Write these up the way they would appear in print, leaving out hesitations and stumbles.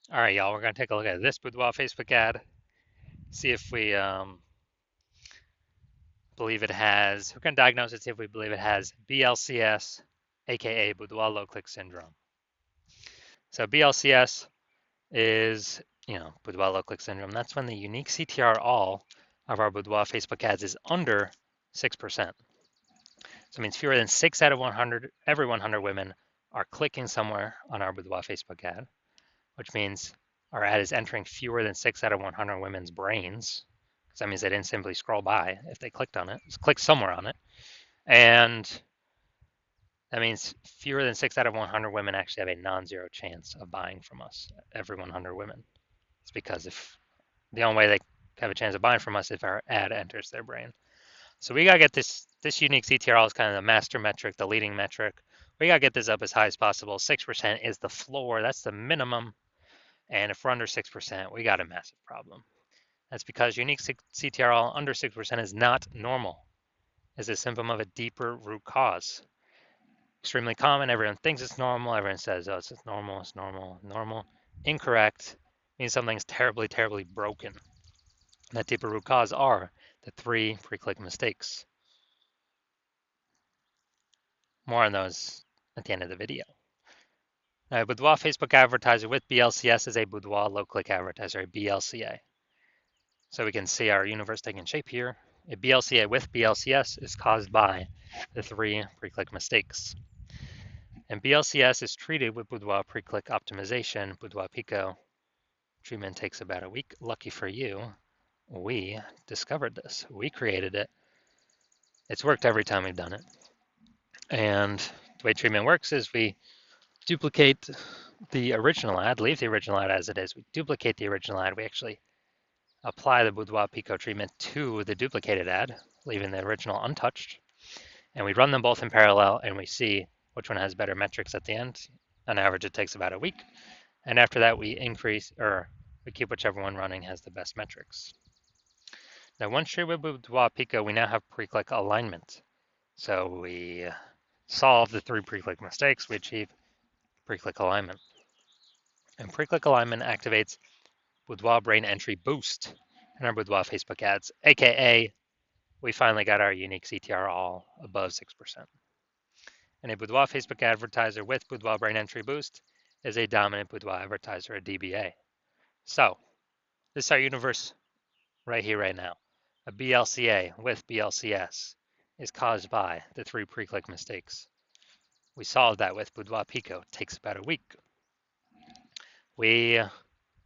All right, y'all, we're going to take a look at this Boudoir Facebook ad, see if we believe it has, we're going to diagnose it, see if we believe it has BLCS, aka Boudoir low click syndrome. So BLCS is, Boudoir low click syndrome. That's when the unique CTR all of our Boudoir Facebook ads is under 6%. So it means fewer than 6 out of 100, every 100 women are clicking somewhere on our Boudoir Facebook ad, which means our ad is entering fewer than 6 out of 100 women's brains, because that means they didn't simply scroll by if they clicked on it, just click somewhere on it. And that means fewer than 6 out of 100 women actually have a non-zero chance of buying from us, every 100 women. It's because if the only way they have a chance of buying from us if our ad enters their brain. So we gotta get this unique CTRL is kind of the master metric, the leading metric. We gotta get this up as high as possible. 6% is the floor, that's the minimum. And if we're under 6%, we got a massive problem. That's because unique CTRL under 6% is not normal. It's a symptom of a deeper root cause. Extremely common. Everyone thinks it's normal. Everyone says, oh, it's normal, it's normal, normal. Incorrect means something's terribly, terribly broken. That deeper root cause are the 3 pre-click mistakes. More on those at the end of the video. Now, a Boudoir Facebook advertiser with BLCS is a Boudoir low-click advertiser, a BLCA. So we can see our universe taking shape here. A BLCA with BLCS is caused by the 3 pre-click mistakes. And BLCS is treated with Boudoir pre-click optimization, Boudoir Pico. Treatment takes about a week. Lucky for you, we discovered this. We created it. It's worked every time we've done it. And the way treatment works is we duplicate the original ad, leave the original ad as it is. We duplicate the original ad. We actually apply the Boudoir Pico treatment to the duplicated ad, leaving the original untouched. And we run them both in parallel and we see which one has better metrics at the end. On average, it takes about a week. And after that, we increase or we keep whichever one running has the best metrics. Now, once treated with Boudoir Pico, we now have pre-click alignment. So we solve the 3 pre-click mistakes. We achieve pre-click alignment. And pre-click alignment activates Boudoir Brain Entry Boost in our Boudoir Facebook ads, aka we finally got our unique CTR all above 6%. And a Boudoir Facebook advertiser with Boudoir Brain Entry Boost is a dominant Boudoir advertiser, a DBA. So this is our universe right here, right now. A BLCA with BLCS is caused by the 3 pre-click mistakes. We solved that with Boudoir Pico. It takes about a week. We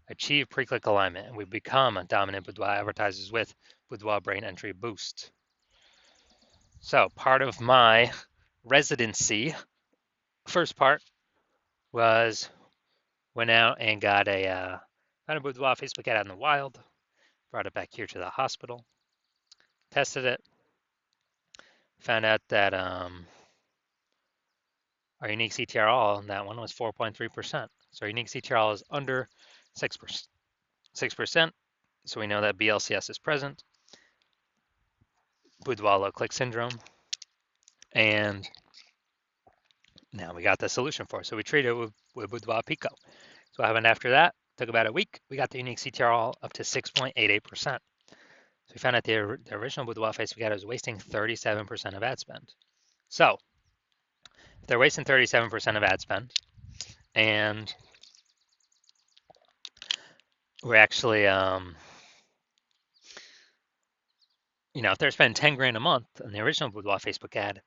achieve pre-click alignment and we become dominant Boudoir advertisers with Boudoir Brain Entry Boost. So part of my residency, first part was went out and got a Boudoir Facebook ad out in the wild, brought it back here to the hospital, tested it, found out that our unique CTRL on that one was 4.3%. So our unique CTRL is under 6%. 6%. So we know that BLCS is present, Boudoir low click syndrome, and now we got the solution for it. So we treated it with Boudoir Pico. So what happened after that? Took about a week. We got the unique CTRL up to 6.88%. So we found out the original Boudoir Facebook ad was wasting 37% of ad spend. So if they're wasting 37% of ad spend, and we're actually, if they're spending 10 grand a month on the original Boudoir Facebook ad,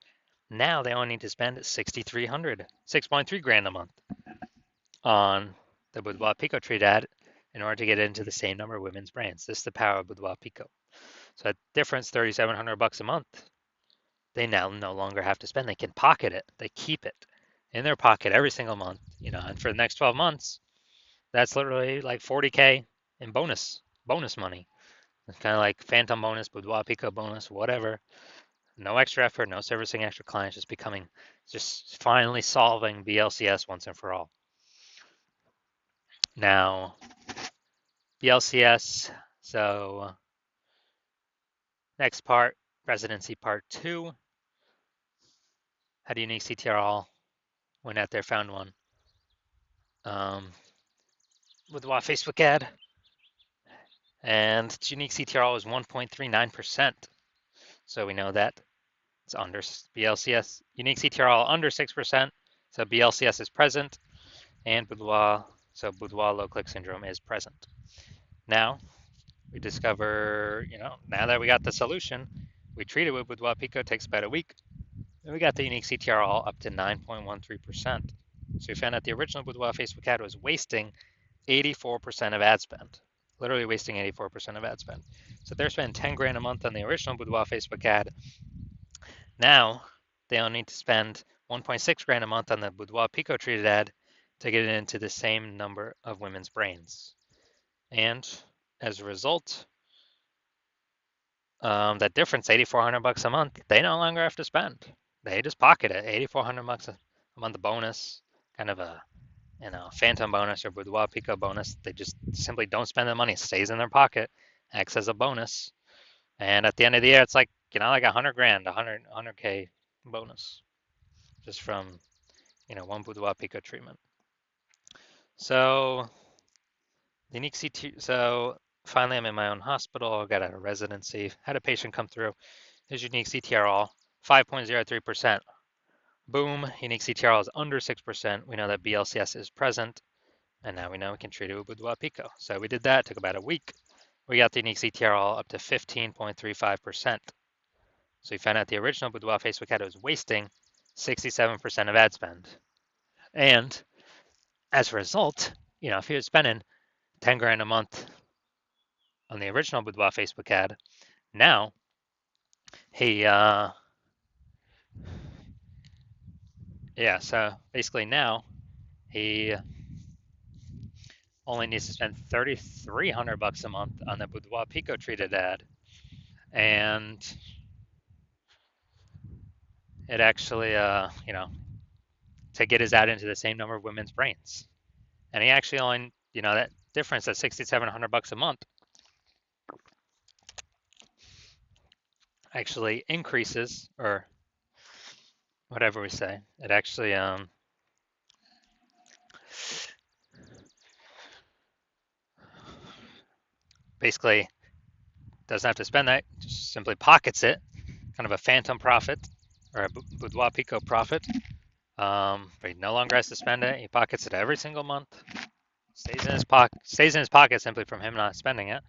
now they only need to spend 6,300, 6.3 grand a month on the Boudoir Pico treat ad in order to get into the same number of women's brands. This is the power of Boudoir Pico. So that difference, $3,700 a month, they now no longer have to spend. They can pocket it. They keep it in their pocket every single month, and for the next 12 months, that's literally like 40K in bonus money. It's kind of like phantom bonus, Boudoir Pico bonus, whatever. No extra effort, no servicing extra clients, just finally solving BLCS once and for all. Now, BLCS, so next part, residency part 2. Had a unique CTRL, went out there, found one. Boudoir Facebook ad, and its unique CTRL is 1.39%. So we know that it's under BLCS. Unique CTRL under 6%, so BLCS is present, and Boudoir, so Boudoir low click syndrome is present. Now we discover, now that we got the solution, we treat it with Boudoir Pico, takes about a week, and we got the unique CTRL up to 9.13%. So we found out the original Boudoir Facebook ad was wasting 84% of ad spend, literally wasting 84% of ad spend. So they're spending 10 grand a month on the original Boudoir Facebook ad. Now they only need to spend 1.6 grand a month on the Boudoir Pico treated ad to get it into the same number of women's brains. And as a result, that difference, $8,400 a month, they no longer have to spend. They just pocket it, $8,400 a month bonus, kind of a phantom bonus or Boudoir Pico bonus. They just simply don't spend the money. It stays in their pocket, acts as a bonus. And at the end of the year, it's like, like 100 grand, 100K bonus just from, one Boudoir Pico treatment. So the unique CT, so finally I'm in my own hospital. I got out of residency, had a patient come through. His unique CTRL, 5.03%. Boom, unique CTRL is under 6%. We know that BLCS is present. And now we know we can treat it with Boudoir Pico. So we did that, it took about a week. We got the unique CTRL up to 15.35%. So we found out the original Boudoir Facebook ad was wasting 67% of ad spend. And as a result, if he was spending 10 grand a month on the original Boudoir Facebook ad, now so basically now he only needs to spend $3,300 a month on the Boudoir Pico treated ad. And it actually, to get his ad into the same number of women's brains. And he actually only, that difference at $6,700 a month actually increases, or whatever we say. It actually basically doesn't have to spend that, just simply pockets it, kind of a phantom profit or a Boudoir Pico profit. But he no longer has to spend it. He pockets it every single month. Stays in his pocket simply from him not spending it.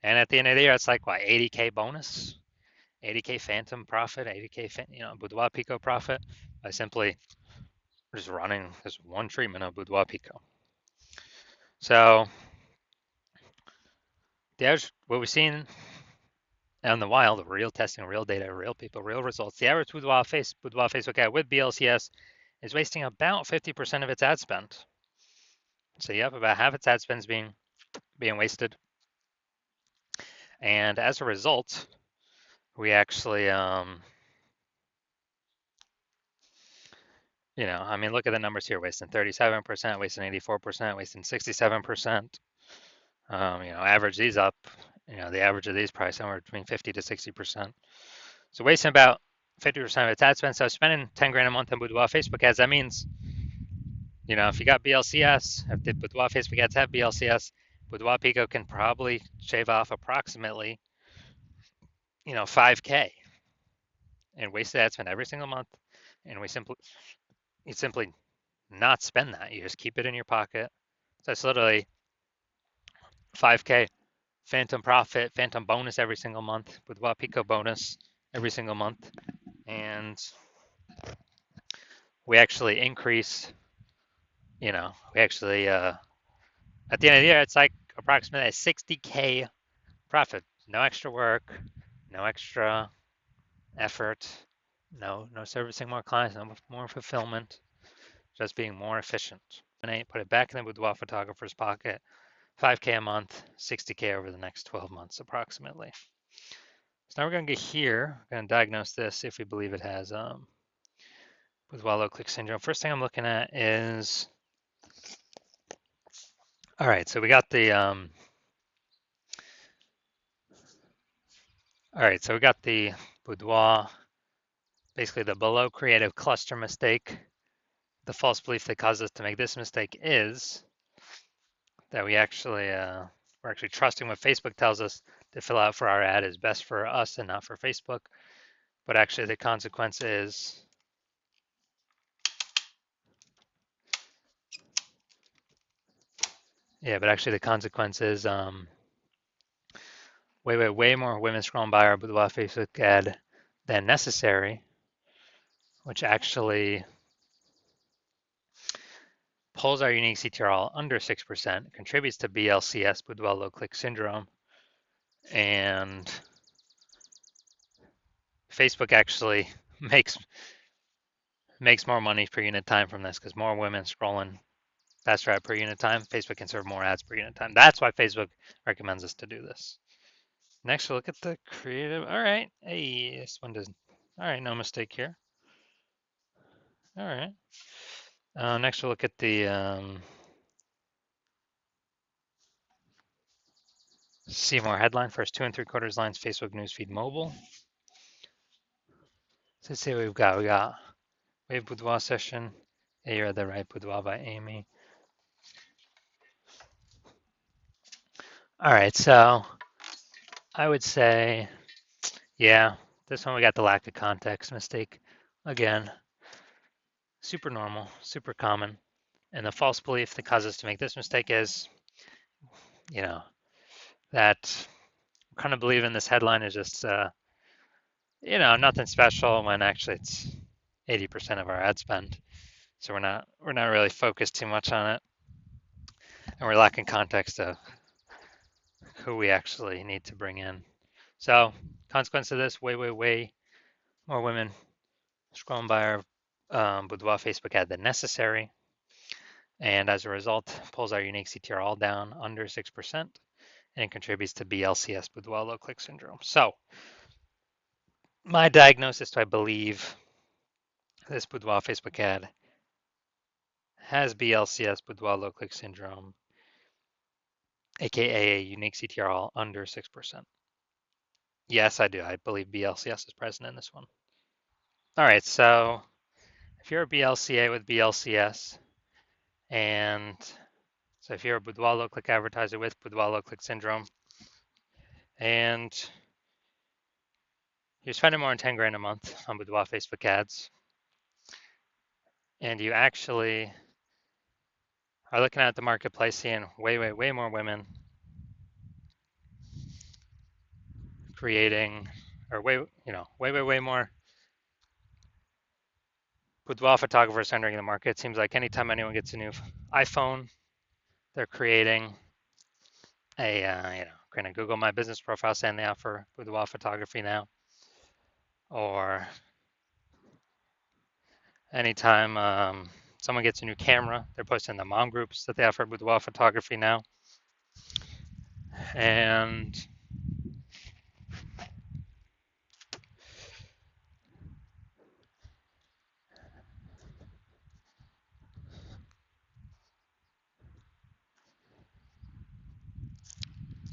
And at the end of the year, it's like what, 80K bonus, 80K phantom profit, 80K Boudoir Pico profit by simply just running this one treatment of Boudoir Pico. So what we've seen out in the wild, real testing, real data, real people, real results. The average Boudoir Facebook ad with BLCS is wasting about 50% of its ad spend. So you have about half its ad spend being wasted. And as a result, we actually, look at the numbers here, wasting 37%, wasting 84%, wasting 67%. Average these up, the average of these probably somewhere between 50 to 60%. So wasting about 50% of its ad spend. So spending 10 grand a month on Boudoir Facebook ads, that means, if you got BLCS, if the Boudoir Facebook ads have BLCS, Boudoir Pico can probably shave off approximately, 5K and wasted ad spend every single month. And you simply not spend that. You just keep it in your pocket. So it's literally 5K phantom profit, phantom bonus every single month, Boudoir Pico bonus every single month. And we actually increase, at the end of the year, it's like approximately a 60K profit. No extra work, no extra effort, no servicing more clients, no more fulfillment, just being more efficient. And put it back in the Boudoir photographer's pocket, 5K a month, 60K over the next 12 months approximately. So now we're going to get here, we're going to diagnose this, see if we believe it has Boudoir low click syndrome. First thing I'm looking at is, all right, so we got the, Boudoir, basically the below creative cluster mistake. The false belief that caused us to make this mistake is that we're actually trusting what Facebook tells us to fill out for our ad is best for us and not for Facebook. But actually the consequence is way more women scrolling by our Boudoir Facebook ad than necessary, which actually pulls our unique CTRL under 6%, contributes to BLCS, Boudoir low click syndrome, and Facebook actually makes more money per unit time from this because more women scrolling faster ad per unit time. Facebook can serve more ads per unit time. That's why Facebook recommends us to do this. Next, we'll look at the creative. All right. Hey, this one doesn't. All right, no mistake here. All right. Next, we'll look at the see more headline. First 2 3/4 lines, Facebook newsfeed mobile. So let's see what we've got. We got Wave Boudoir session. Hey, you're the right, Boudoir by Amy. All right, so I would say, yeah, this one we got the lack of context mistake. Again, super normal, super common. And the false belief that causes us to make this mistake is, that kind of believe in this headline is just, nothing special when actually it's 80% of our ad spend. So we're not really focused too much on it, and we're lacking context of who we actually need to bring in. So consequence of this, way more women scrolling by our Boudoir Facebook ad than necessary. And as a result, pulls our unique CTR all down under 6% and contributes to BLCS, Boudoir low click syndrome. So my diagnosis, do I believe this Boudoir Facebook ad has BLCS, Boudoir low click syndrome, aka a unique CTR all under 6%? Yes, I do. I believe BLCS is present in this one. All right, so if you're a BLCA with BLCS, and so if you're a Boudoir low click advertiser with Boudoir low click syndrome, and you're spending more than 10 grand a month on Boudoir Facebook ads, and you actually are looking at the marketplace, seeing way more women creating, or way more Boudoir photographers entering the market. It seems like anytime anyone gets a new iPhone, they're creating creating a Google My Business profile saying they offer Boudoir photography now. Or anytime someone gets a new camera, they're posting in the mom groups that they offer Boudoir photography now. And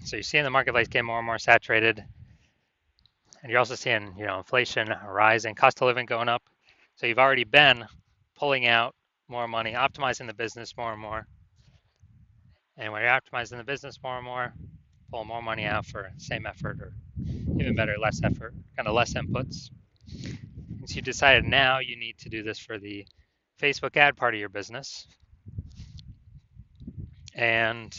so you're seeing the marketplace get more and more saturated. And you're also seeing, inflation rising, cost of living going up. So you've already been pulling out more money, optimizing the business more and more. And when you're optimizing the business more and more, pull more money out for same effort, or even better, less effort, kind of less inputs. And so you decided now you need to do this for the Facebook ad part of your business. And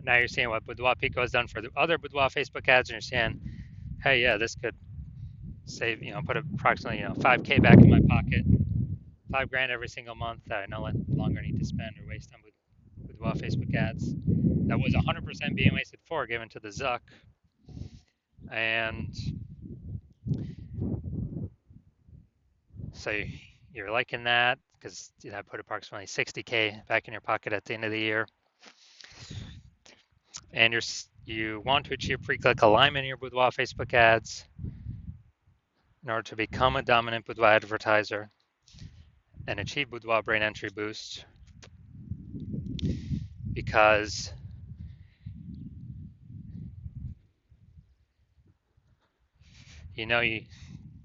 now you're seeing what Boudoir Pico has done for the other Boudoir Facebook ads, and you're saying, hey, yeah, this could save, put approximately, 5K back in my pocket, 5 grand every single month that I no longer need to spend or waste on Boudoir Facebook ads. That was 100% being wasted for, given to the Zuck. And so you're liking that because I put approximately 60K back in your pocket at the end of the year. And you want to achieve pre-click alignment in your Boudoir Facebook ads in order to become a dominant Boudoir advertiser and achieve Boudoir brain entry boost, because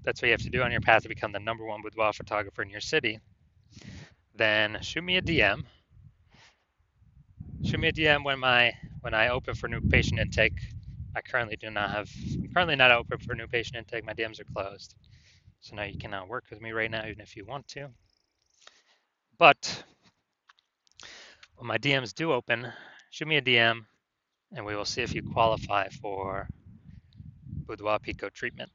that's what you have to do on your path to become the #1 Boudoir photographer in your city. then shoot me a DM. Shoot me a DM when I open for new patient intake. I currently do not have. I'm currently not open for new patient intake. My DMs are closed, so now you cannot work with me right now, even if you want to. But when my DMs do open, shoot me a DM, and we will see if you qualify for Boudoir Pico treatment.